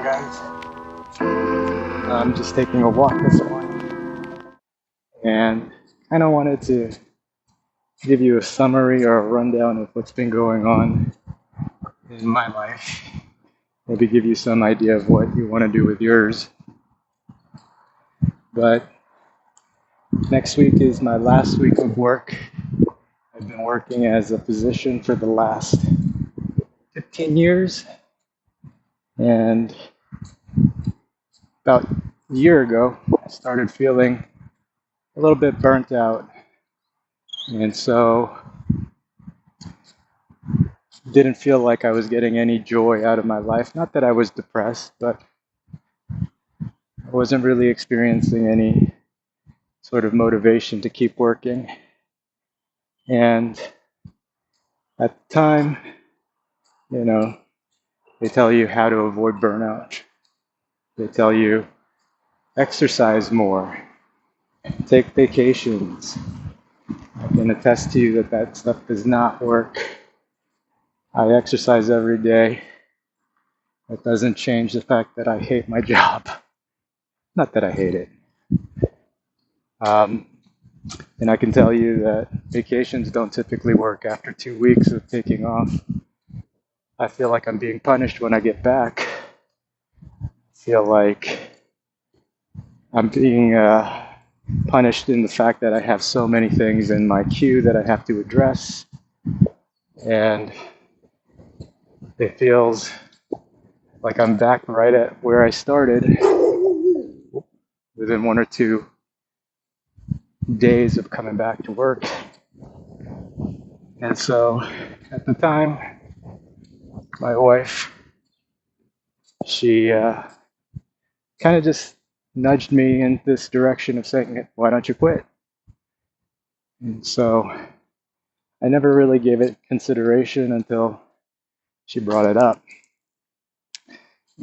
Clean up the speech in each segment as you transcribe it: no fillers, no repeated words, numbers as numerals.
guys. I'm just taking a walk this morning and kind of wanted to give you a summary or a rundown of what's been going on in my life. Maybe give you some idea of what you want to do with yours. But next week is my last week of work. I've been working as a physician for the last 15 years, and about a year ago, I started feeling a little bit burnt out. And so didn't feel like I was getting any joy out of my life. Not that I was depressed, but I wasn't really experiencing any sort of motivation to keep working. And at the time, you know, they tell you how to avoid burnout. They tell you exercise more, take vacations. I can attest to you that that stuff does not work. I exercise every day. That doesn't change the fact that I hate my job. Not that I hate it. Um, and I can tell you that vacations don't typically work after 2 weeks of taking off. I feel like I'm being punished when I get back. I feel like I'm being punished in the fact that I have so many things in my queue that I have to address. And it feels like I'm back right at where I started within 1 or 2 days of coming back to work. And so at the time, my wife, she kind of just nudged me in this direction of saying, why don't you quit? And so I never really gave it consideration until she brought it up.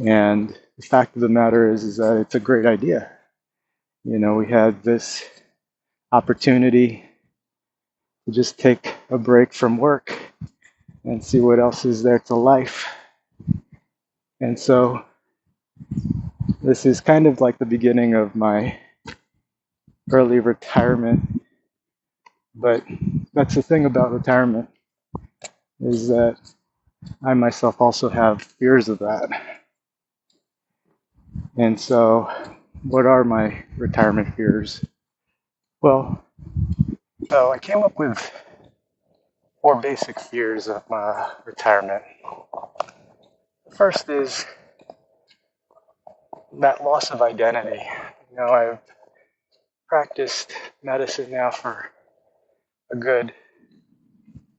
And the fact of the matter is that it's a great idea. You know, we had this opportunity to just take a break from work and see what else is there to life. And so this is kind of like the beginning of my early retirement. But that's the thing about retirement, is that I myself also have fears of that. And so what are my retirement fears? Well, so I came up with 4 basic fears of my retirement. The first is that loss of identity. You know, I've practiced medicine now for a good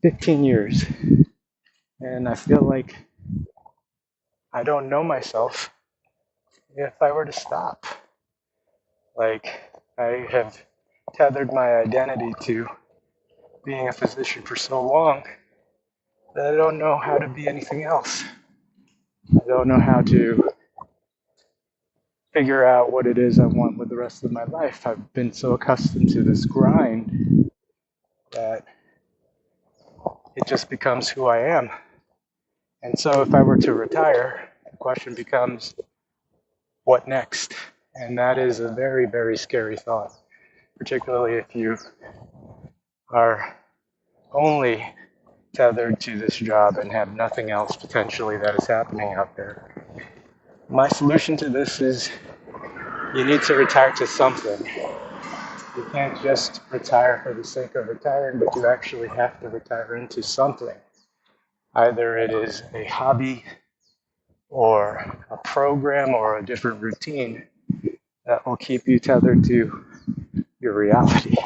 15 years, and I feel like I don't know myself if I were to stop. Like, I have tethered my identity to being a physician for so long that I don't know how to be anything else. I don't know how to figure out what it is I want with the rest of my life. I've been so accustomed to this grind that it just becomes who I am. And so if I were to retire, the question becomes, what next? And that is a very, very scary thought, particularly if you are only tethered to this job and have nothing else potentially that is happening out there. My solution to this is you need to retire to something. You can't just retire for the sake of retiring, but you actually have to retire into something. Either it is a hobby or a program or a different routine that will keep you tethered to your reality.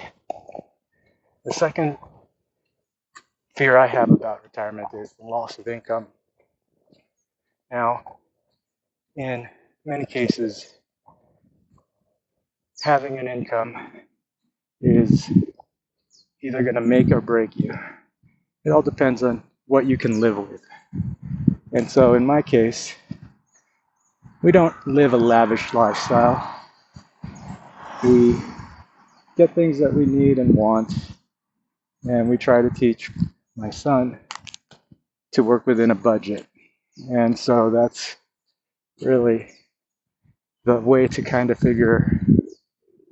The second fear I have about retirement is the loss of income. Now, in many cases, having an income is either going to make or break you. It all depends on what you can live with. And so in my case, we don't live a lavish lifestyle. We get things that we need and want, and we try to teach my son to work within a budget. And so that's really the way to kind of figure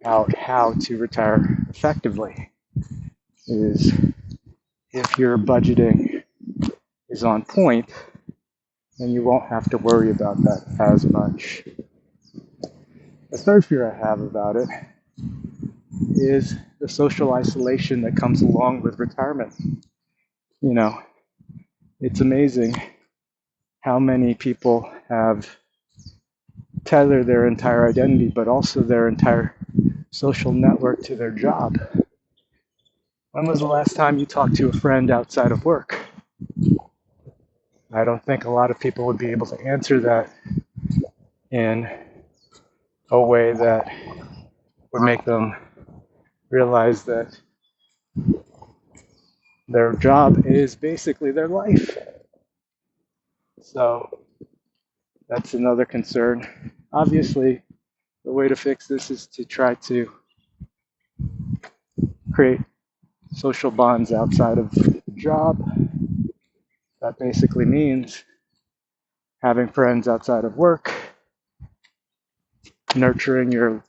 out how to retire effectively is if your budgeting is on point, then you won't have to worry about that as much. The third fear I have about it is the social isolation that comes along with retirement. You know, it's amazing how many people have tethered their entire identity, but also their entire social network to their job. When was the last time you talked to a friend outside of work? I don't think a lot of people would be able to answer that in a way that would make them realize that their job is basically their life. So that's another concern. Obviously, the way to fix this is to try to create social bonds outside of the job. That basically means having friends outside of work, nurturing your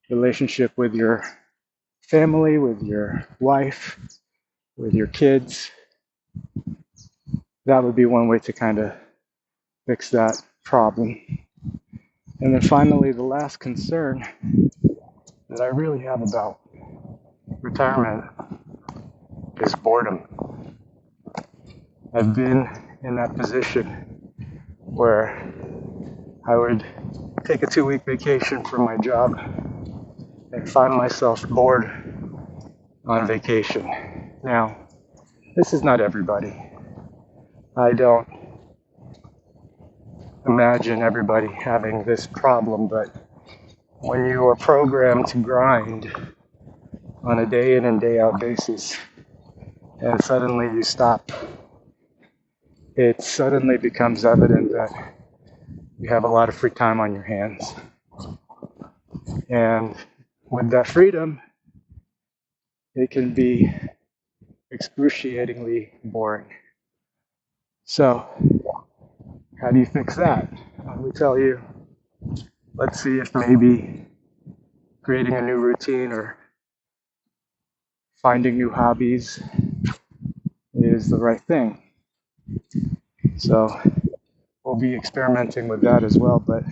relationship with your family, with your wife, with your kids. That would be one way to kind of fix that problem. And then finally, the last concern that I really have about retirement is boredom. I've been in that position where I would take a 2-week vacation from my job and find myself bored on vacation. Now, this is not everybody. I don't imagine everybody having this problem, but when you are programmed to grind on a day in and day out basis, and suddenly you stop, it suddenly becomes evident that you have a lot of free time on your hands. And with that freedom, it can be excruciatingly boring. So, how do you fix that? Let me tell you, let's see if maybe creating a new routine or finding new hobbies is the right thing. So, we'll be experimenting with that as well. But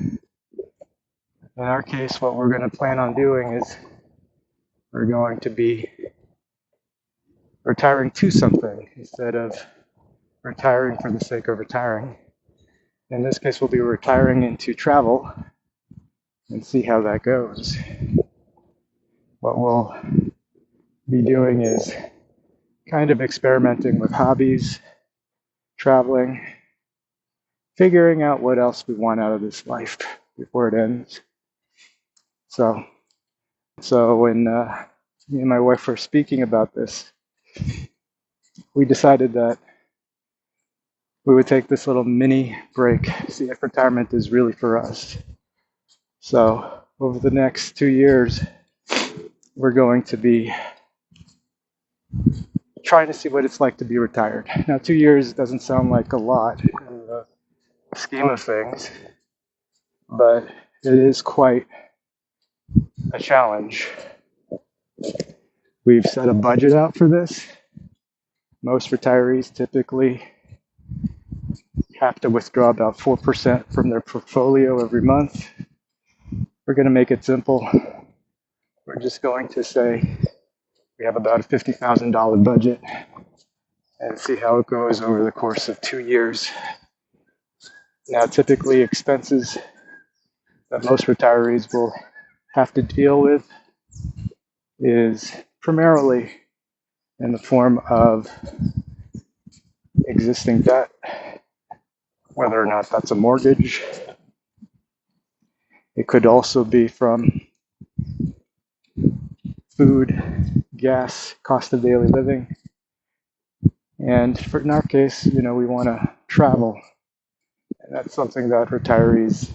in our case, what we're going to plan on doing is we're going to be retiring to something instead of retiring for the sake of retiring. In this case, we'll be retiring into travel and see how that goes. What we'll be doing is kind of experimenting with hobbies, traveling, figuring out what else we want out of this life before it ends. So when me and my wife were speaking about this, we decided that we would take this little mini break, see if retirement is really for us. So over the next 2 years, we're going to be trying to see what it's like to be retired. Now, 2 years doesn't sound like a lot in the scheme of things, but it is quite a challenge. We've set a budget out for this. Most retirees typically have to withdraw about 4% from their portfolio every month. We're going to make it simple. We're just going to say we have about a $50,000 budget and see how it goes over the course of 2 years. Now, typically expenses that most retirees will have to deal with is primarily in the form of existing debt, whether or not that's a mortgage. It could also be from food, gas, cost of daily living. And in our case, we want to travel. And that's something that retirees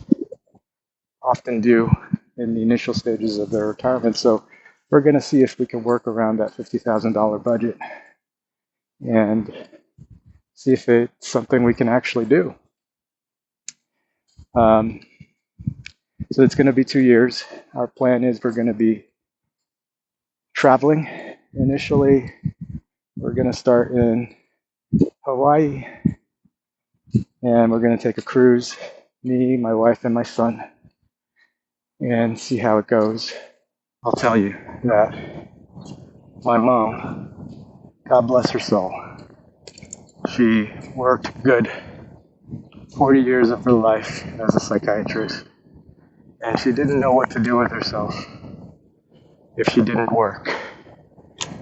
often do in the initial stages of their retirement. So we're going to see if we can work around that $50,000 budget and see if it's something we can actually do. Um, so it's going to be 2 years. Our plan is we're going to be traveling. Initially, we're going to start in Hawaii, and we're going to take a cruise, me, my wife, and my son, and see how it goes. I'll tell you that my mom, God bless her soul, she worked good 40 years of her life as a psychiatrist, and she didn't know what to do with herself if she didn't work.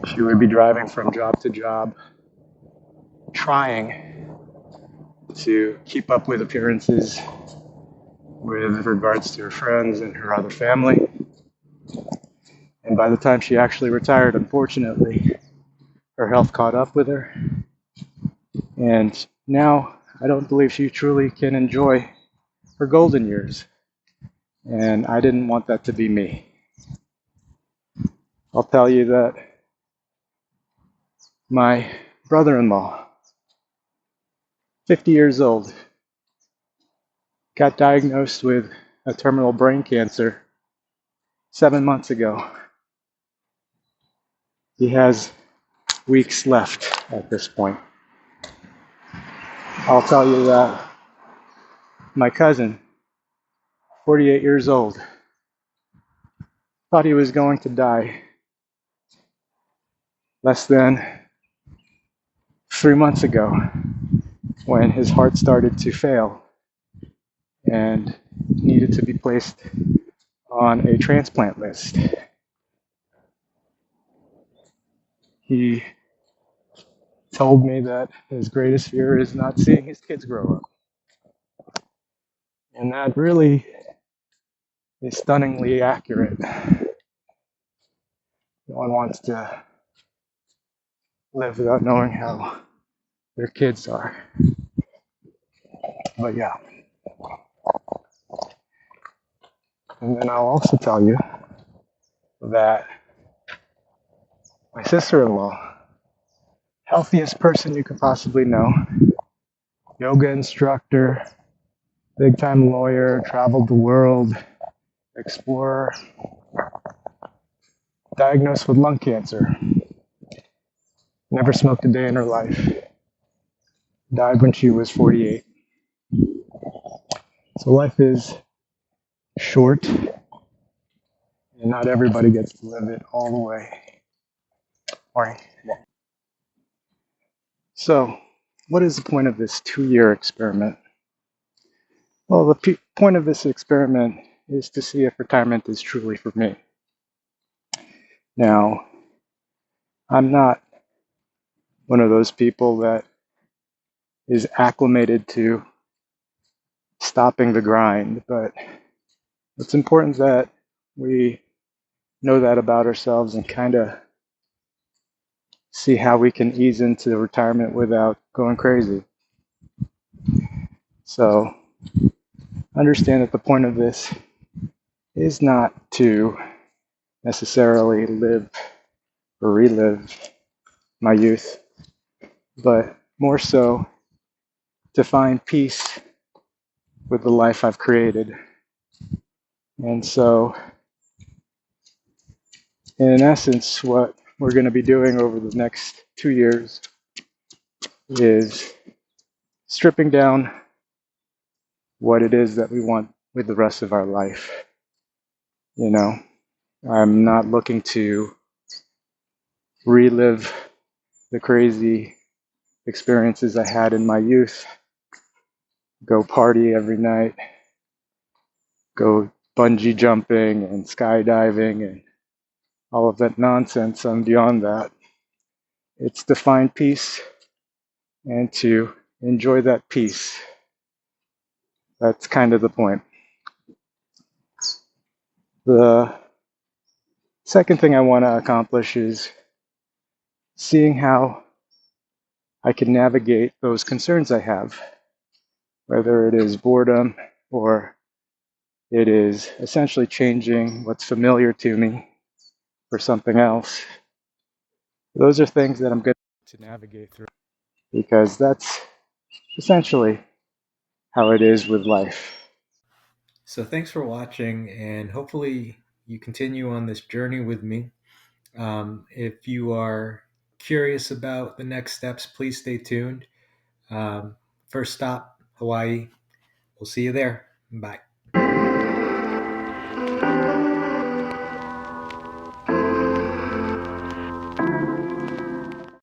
She would be driving from job to job, trying to keep up with appearances with regards to her friends and her other family. And by the time she actually retired, unfortunately, her health caught up with her. And now I don't believe she truly can enjoy her golden years. And I didn't want that to be me. I'll tell you that my brother-in-law, 50 years old, got diagnosed with a terminal brain cancer 7 months ago. He has weeks left at this point. I'll tell you that my cousin, 48 years old, thought he was going to die less than 3 months ago when his heart started to fail and needed to be placed on a transplant list. He told me that his greatest fear is not seeing his kids grow up. And that really is stunningly accurate. No one wants to live without knowing how their kids are. But yeah. And then I'll also tell you that my sister-in-law, healthiest person you could possibly know, yoga instructor, big time lawyer, traveled the world, explorer, diagnosed with lung cancer, never smoked a day in her life, died when she was 48. So life is short, and not everybody gets to live it all the way. Morning. So, what is the point of this 2-year experiment? Well, the point of this experiment is to see if retirement is truly for me. Now, I'm not one of those people that is acclimated to stopping the grind, but it's important that we know that about ourselves and kind of see how we can ease into retirement without going crazy. So, understand that the point of this is not to necessarily live or relive my youth, but more so to find peace with the life I've created. And so, in essence, what we're going to be doing over the next 2 years is stripping down what it is that we want with the rest of our life. You know, I'm not looking to relive the crazy experiences I had in my youth, go party every night, go bungee jumping and skydiving and all of that nonsense. I'm beyond that. It's to find peace and to enjoy that peace. That's kind of the point. The second thing I want to accomplish is seeing how I can navigate those concerns I have, whether it is boredom or it is essentially changing what's familiar to me for something else. Those are things that I'm going to navigate through because that's essentially how it is with life. So thanks for watching, and hopefully you continue on this journey with me. If you are curious about the next steps, please stay tuned. Um, First stop, Hawaii. We'll see you there. Bye.